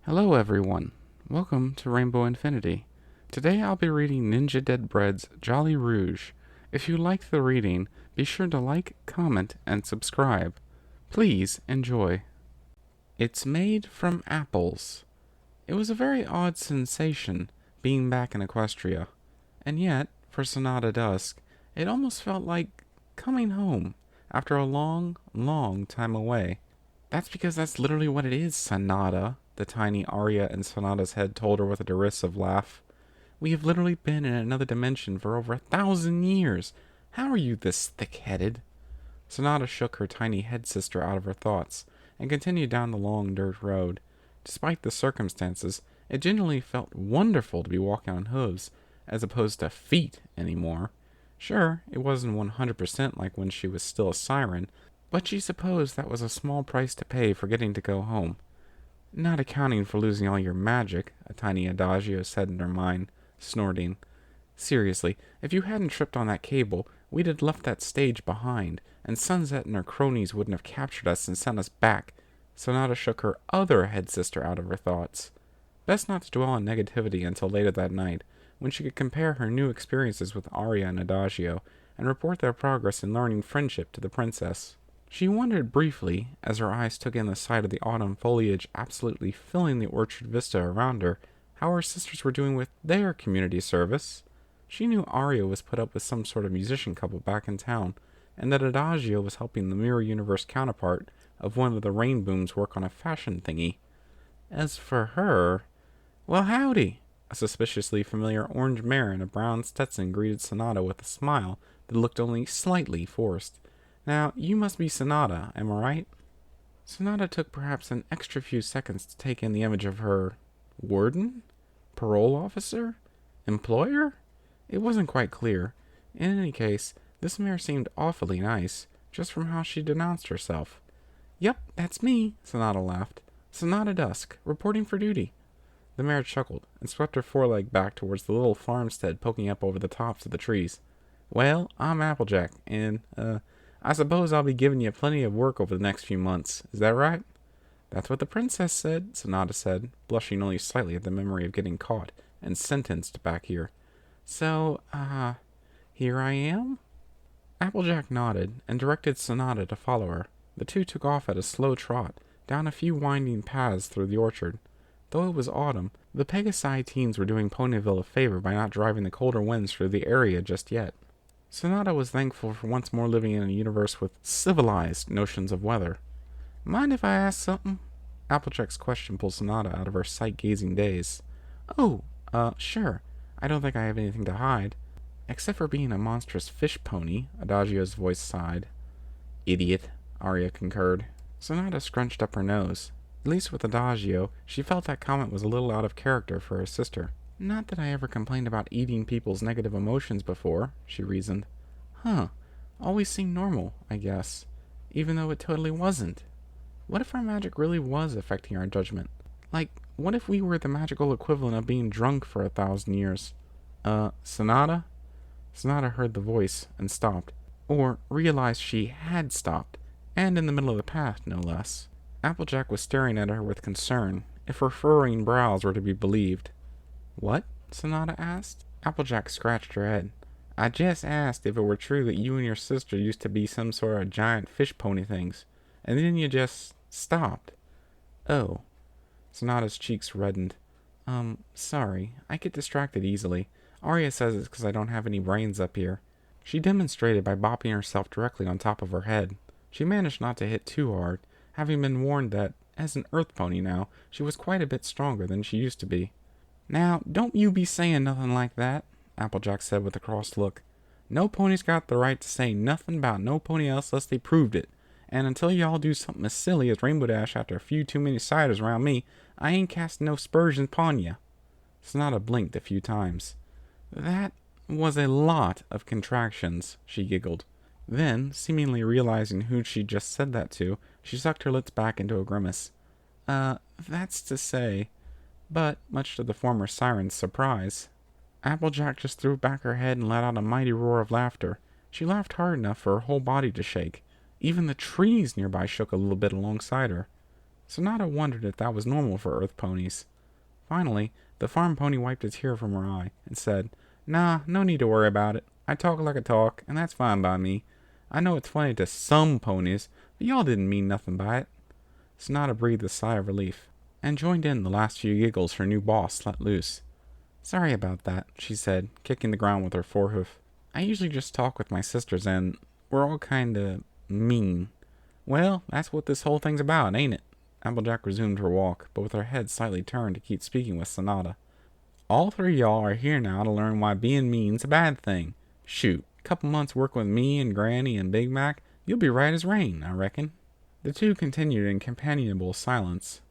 Hello everyone, welcome to Rainbow Infinity. Today I'll be reading Ninjadeadbread's Joli Rouge. If you liked the reading, be sure to like, comment, and subscribe. Please enjoy. It's made from apples. It was a very odd sensation, being back in Equestria. And yet, for Sonata Dusk, it almost felt like coming home after a long, long time away. That's because that's literally what it is, Sonata, the tiny Aria in Sonata's head told her with a derisive laugh. We have literally been in another dimension for over 1,000 years. How are you this thick-headed? Sonata shook her tiny head-sister out of her thoughts, and continued down the long dirt road. Despite the circumstances, it genuinely felt wonderful to be walking on hooves, as opposed to feet anymore. Sure, it wasn't 100% like when she was still a siren, but she supposed that was a small price to pay for getting to go home. Not accounting for losing all your magic, a tiny Adagio said in her mind, snorting. Seriously, if you hadn't tripped on that cable, we'd have left that stage behind, and Sunset and her cronies wouldn't have captured us and sent us back. Sonata shook her other head-sister out of her thoughts. Best not to dwell on negativity until later that night, when she could compare her new experiences with Aria and Adagio, and report their progress in learning friendship to the princess. She wondered briefly, as her eyes took in the sight of the autumn foliage absolutely filling the orchard vista around her, how her sisters were doing with their community service. She knew Aria was put up with some sort of musician couple back in town, and that Adagio was helping the mirror universe counterpart of one of the Rainbooms work on a fashion thingy. As for her, well, howdy! A suspiciously familiar orange mare in a brown Stetson greeted Sonata with a smile that looked only slightly forced. Now, you must be Sonata, am I right? Sonata took perhaps an extra few seconds to take in the image of her warden? Parole officer? Employer? It wasn't quite clear. In any case, this mare seemed awfully nice, just from how she denounced herself. Yep, that's me, Sonata laughed. Sonata Dusk, reporting for duty. The mare chuckled, and swept her foreleg back towards the little farmstead poking up over the tops of the trees. Well, I'm Applejack, and, I suppose I'll be giving you plenty of work over the next few months. Is that right? That's what the princess said, Sonata said, blushing only slightly at the memory of getting caught and sentenced back here. So, here I am? Applejack nodded and directed Sonata to follow her. The two took off at a slow trot, down a few winding paths through the orchard. Though it was autumn, the Pegasi teens were doing Ponyville a favor by not driving the colder winds through the area just yet. Sonata was thankful for once more living in a universe with civilized notions of weather. Mind if I ask something? Applejack's question pulled Sonata out of her sight-gazing daze. Oh, sure. I don't think I have anything to hide. Except for being a monstrous fish pony, Adagio's voice sighed. Idiot, Aria concurred. Sonata scrunched up her nose. At least with Adagio, she felt that comment was a little out of character for her sister. Not that I ever complained about eating people's negative emotions before, she reasoned. Always seemed normal, I guess, even though it totally wasn't. What if our magic really was affecting our judgment? Like, what if we were the magical equivalent of being drunk for 1,000 years? Sonata? Sonata heard the voice and stopped, or realized she had stopped, and in the middle of the path, no less. Applejack was staring at her with concern, if her furrowing brows were to be believed. What? Sonata asked. Applejack scratched her head. I just asked if it were true that you and your sister used to be some sort of giant fish pony things, and then you just stopped. Oh. Sonata's cheeks reddened. Sorry. I get distracted easily. Aria says it's because I don't have any brains up here. She demonstrated by bopping herself directly on top of her head. She managed not to hit too hard, having been warned that, as an earth pony now, she was quite a bit stronger than she used to be. Now, don't you be saying nothing like that, Applejack said with a cross look. No pony's got the right to say nothing about no pony else unless they proved it, and until y'all do something as silly as Rainbow Dash after a few too many ciders around me, I ain't casting no aspersions upon ya. Sonata blinked a few times. That was a lot of contractions, she giggled. Then, seemingly realizing who she'd just said that to, she sucked her lips back into a grimace. That's to say... But, much to the former siren's surprise, Applejack just threw back her head and let out a mighty roar of laughter. She laughed hard enough for her whole body to shake. Even the trees nearby shook a little bit alongside her. Sonata wondered if that was normal for Earth ponies. Finally, the farm pony wiped a tear from her eye and said, "Nah, no need to worry about it. I talk like I talk, and that's fine by me. I know it's funny to some ponies, but y'all didn't mean nothing by it." Sonata breathed a sigh of relief, and joined in the last few giggles her new boss let loose. "Sorry about that," she said, kicking the ground with her forehoof. "I usually just talk with my sisters, and we're all kinda mean." "Well, that's what this whole thing's about, ain't it?" Applejack resumed her walk, but with her head slightly turned to keep speaking with Sonata. "All three of y'all are here now to learn why being mean's a bad thing. Shoot, a couple months working with me and Granny and Big Mac, you'll be right as rain, I reckon." The two continued in companionable silence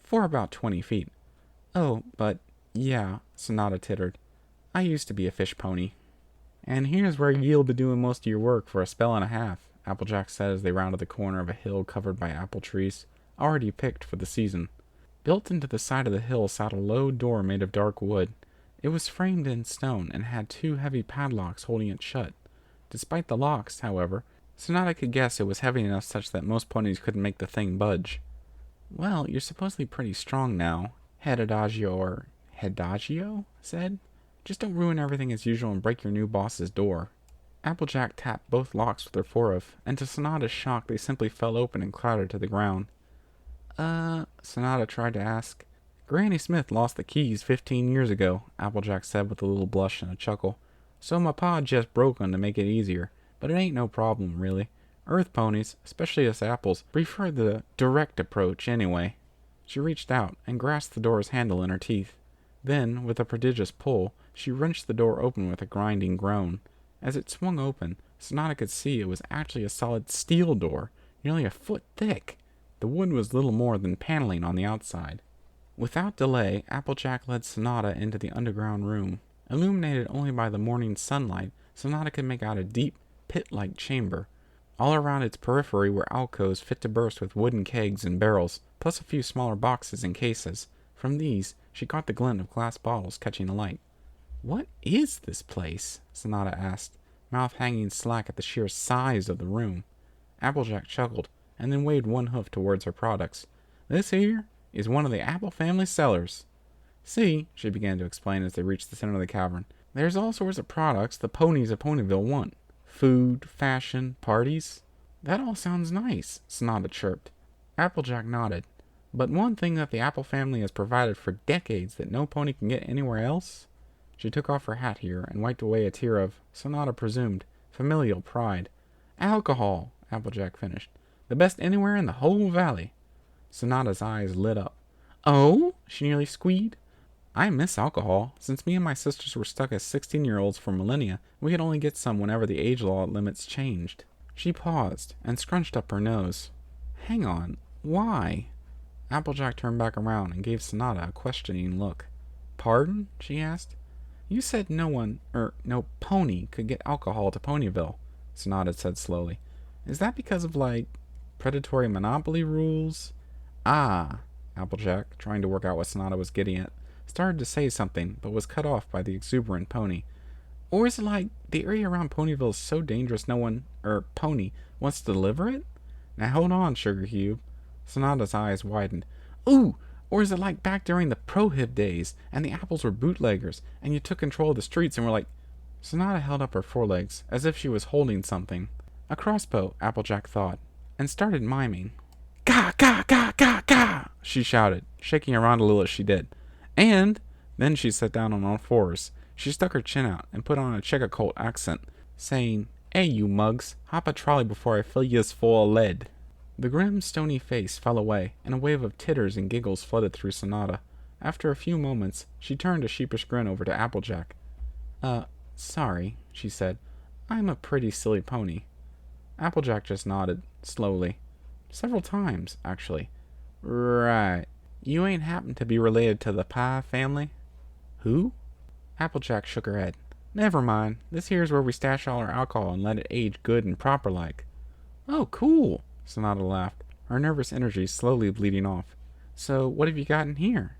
for about 20 feet. "Oh, but, yeah," Sonata tittered. "I used to be a fish pony." "And here's where you'll be doing most of your work for a spell and a half," Applejack said as they rounded the corner of a hill covered by apple trees, already picked for the season. Built into the side of the hill sat a low door made of dark wood. It was framed in stone and had 2 heavy padlocks holding it shut. Despite the locks, however, Sonata could guess it was heavy enough such that most ponies couldn't make the thing budge. "Well, you're supposedly pretty strong now," Head Adagio said. "Just don't ruin everything as usual and break your new boss's door." Applejack tapped both locks with her forehoof, and to Sonata's shock they simply fell open and clattered to the ground. Sonata tried to ask. "Granny Smith lost the keys 15 years ago," Applejack said with a little blush and a chuckle. "So my pa just broke 'em to make it easier, but it ain't no problem, really. Earth ponies, especially us apples, prefer the direct approach anyway." She reached out and grasped the door's handle in her teeth. Then, with a prodigious pull, she wrenched the door open with a grinding groan. As it swung open, Sonata could see it was actually a solid steel door, nearly a foot thick. The wood was little more than paneling on the outside. Without delay, Applejack led Sonata into the underground room. Illuminated only by the morning sunlight, Sonata could make out a deep, pit-like chamber. All around its periphery were alcoves fit to burst with wooden kegs and barrels, plus a few smaller boxes and cases. From these, she caught the glint of glass bottles catching alight. "What is this place?" Sonata asked, mouth hanging slack at the sheer size of the room. Applejack chuckled, and then waved one hoof towards her products. "This here is one of the Apple family cellars. See," she began to explain as they reached the center of the cavern, "there's all sorts of products the ponies of Ponyville want. Food, fashion, parties." "That all sounds nice," Sonata chirped. Applejack nodded. "But one thing that the Apple family has provided for decades that no pony can get anywhere else?" She took off her hat here and wiped away a tear of, Sonata presumed, familial pride. "Alcohol," Applejack finished. "The best anywhere in the whole valley." Sonata's eyes lit up. "Oh?" she nearly squeaked. "I miss alcohol. Since me and my sisters were stuck as 16-year-olds for millennia, we could only get some whenever the age law limits changed." She paused and scrunched up her nose. "Hang on. Why?" Applejack turned back around and gave Sonata a questioning look. "Pardon?" she asked. "You said no pony could get alcohol to Ponyville," Sonata said slowly. "Is that because of, predatory monopoly rules?" "Ah," Applejack, trying to work out what Sonata was getting at, started to say something, but was cut off by the exuberant pony. "Or is it the area around Ponyville is so dangerous no one, pony, wants to deliver it? Now hold on, Sugar Cube." Sonata's eyes widened. "Ooh! Or is it back during the Prohib days, and the apples were bootleggers, and you took control of the streets and were Sonata held up her forelegs, as if she was holding something. A crossbow, Applejack thought, and started miming. "Gah, gah, gah, gah, gah!" she shouted, shaking around a little as she did. "And," then she sat down on all fours. She stuck her chin out and put on a Check-a-Colt accent, saying, "Hey, you mugs, hop a trolley before I fill yous full of lead." The grim, stony face fell away, and a wave of titters and giggles flooded through Sonata. After a few moments, she turned a sheepish grin over to Applejack. Sorry," she said. "I'm a pretty silly pony." Applejack just nodded, slowly. Several times, actually. "Right. You ain't happen to be related to the Pie family?" "Who?" Applejack shook her head. "Never mind. This here's where we stash all our alcohol and let it age good and proper like." "Oh, cool!" Sonata laughed, her nervous energy slowly bleeding off. "So, what have you got in here?"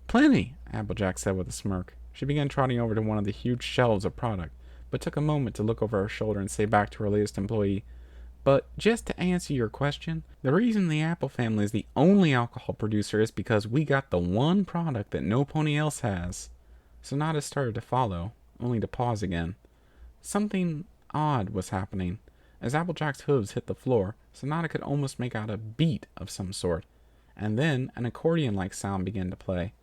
"Plenty," Applejack said with a smirk. She began trotting over to one of the huge shelves of product, but took a moment to look over her shoulder and say back to her latest employee, But just to answer your question, the reason the Apple family is the only alcohol producer is because we got the one product that no pony else has. Sonata started to follow, only to pause again. Something odd was happening. As Applejack's hooves hit the floor, Sonata could almost make out a beat of some sort, and then an accordion-like sound began to play.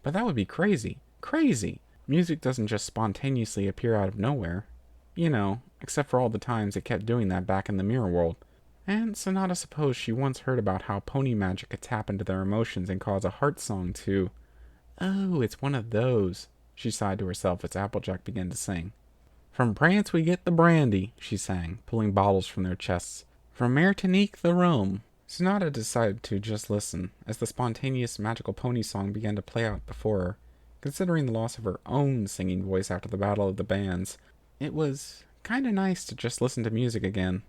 But that would be crazy. Crazy! Music doesn't just spontaneously appear out of nowhere. You know, except for all the times it kept doing that back in the mirror world. And Sonata supposed she once heard about how pony magic could tap into their emotions and cause a heart song too. Oh, it's one of those, she sighed to herself as Applejack began to sing. From Prance we get the brandy, she sang, pulling bottles from their chests. From Martinique the rum. Sonata decided to just listen, as the spontaneous magical pony song began to play out before her. Considering the loss of her own singing voice after the Battle of the Bands, it was kinda nice to just listen to music again.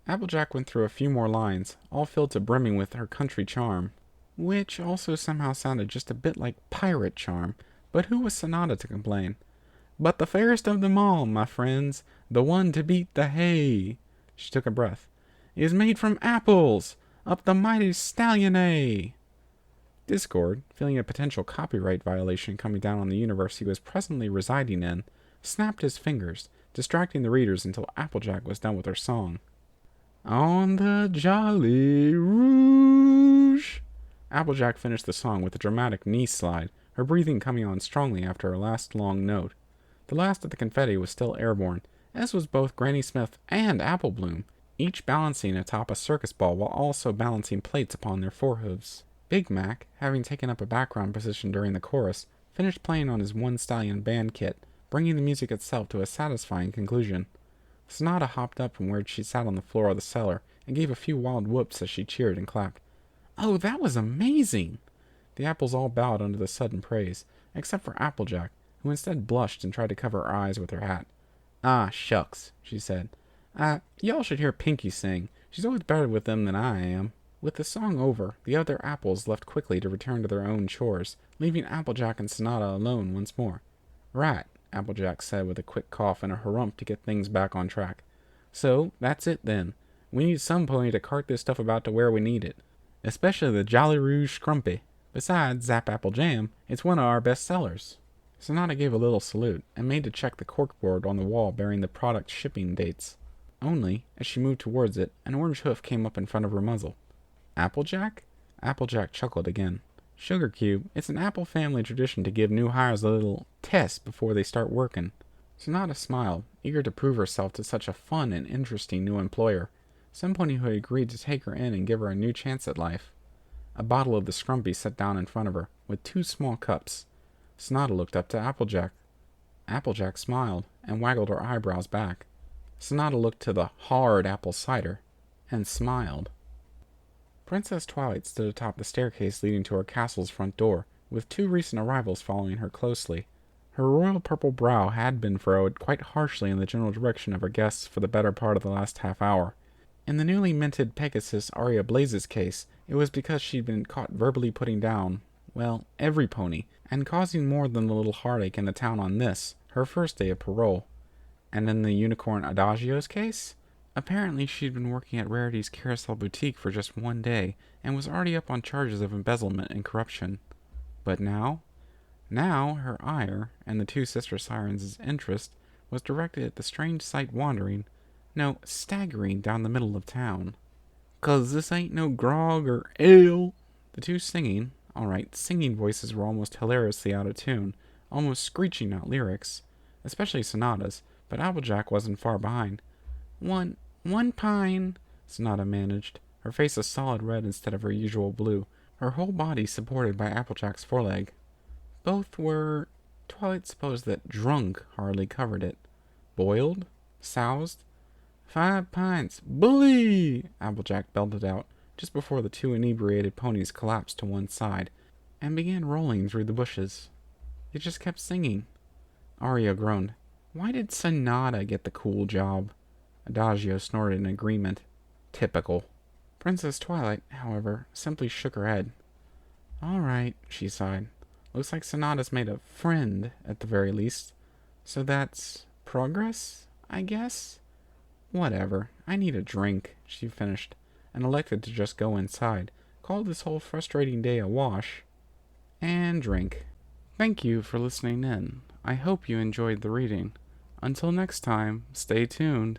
Applejack went through a few more lines, all filled to brimming with her country charm, which also somehow sounded just a bit like pirate charm, but who was Sonata to complain? But the fairest of them all, my friends, the one to beat the hay, she took a breath, is made from apples, up the mighty stallion. Discord, feeling a potential copyright violation coming down on the universe he was presently residing in, snapped his fingers, distracting the readers until Applejack was done with her song. On the Jolly Rouge. Applejack finished the song with a dramatic knee slide, her breathing coming on strongly after her last long note. The last of the confetti was still airborne, as was both Granny Smith and Apple Bloom, each balancing atop a circus ball while also balancing plates upon their forehooves. Big Mac, having taken up a background position during the chorus, finished playing on his one stallion band kit, bringing the music itself to a satisfying conclusion. Sonata hopped up from where she sat on the floor of the cellar and gave a few wild whoops as she cheered and clapped. Oh, that was amazing! The apples all bowed under the sudden praise, except for Applejack, who instead blushed and tried to cover her eyes with her hat. Ah, shucks, she said. Y'all should hear Pinky sing. She's always better with them than I am. With the song over, the other apples left quickly to return to their own chores, leaving Applejack and Sonata alone once more. Right, Applejack said with a quick cough and a harump to get things back on track. So, that's it then. We need some pony to cart this stuff about to where we need it. Especially the Jolly Rouge Scrumpy. Besides Zap Apple Jam, it's one of our best sellers. Sonata gave a little salute, and made to check the corkboard on the wall bearing the product's shipping dates. Only, as she moved towards it, an orange hoof came up in front of her muzzle. Applejack? Applejack chuckled again. Sugar Cube, it's an Apple family tradition to give new hires a little test before they start working. Sonata smiled, eager to prove herself to such a fun and interesting new employer, some pony who had agreed to take her in and give her a new chance at life. A bottle of the Scrumpy set down in front of her, with 2 small cups. Sonata looked up to Applejack. Applejack smiled, and waggled her eyebrows back. Sonata looked to the hard apple cider, and smiled. Princess Twilight stood atop the staircase leading to her castle's front door, with 2 recent arrivals following her closely. Her royal purple brow had been furrowed quite harshly in the general direction of her guests for the better part of the last half hour. In the newly minted Pegasus Aria Blaze's case, it was because she'd been caught verbally putting down, well, every pony, and causing more than a little heartache in the town on this, her first day of parole. And in the Unicorn Adagio's case? Apparently she'd been working at Rarity's Carousel Boutique for just 1 day, and was already up on charges of embezzlement and corruption. But now? Now her ire, and the 2 sister sirens' interest, was directed at the strange sight wandering, no, staggering down the middle of town. "'Cause this ain't no grog or ale." The 2 singing, alright, singing voices were almost hilariously out of tune, almost screeching out lyrics, especially Sonata's, but Applejack wasn't far behind. One pine, Sonata managed, her face a solid red instead of her usual blue, her whole body supported by Applejack's foreleg. Both were... Twilight supposed that drunk hardly covered it. Boiled? Soused? 5 pints. Bully! Applejack belted out, just before the 2 inebriated ponies collapsed to one side, and began rolling through the bushes. They just kept singing. Aria groaned. Why did Sonata get the cool job? Adagio snorted in agreement. Typical. Princess Twilight, however, simply shook her head. All right, she sighed. Looks like Sonata's made a friend, at the very least. So that's progress, I guess? Whatever, I need a drink, she finished, and elected to just go inside, call this whole frustrating day a wash, and drink. Thank you for listening in. I hope you enjoyed the reading. Until next time, stay tuned.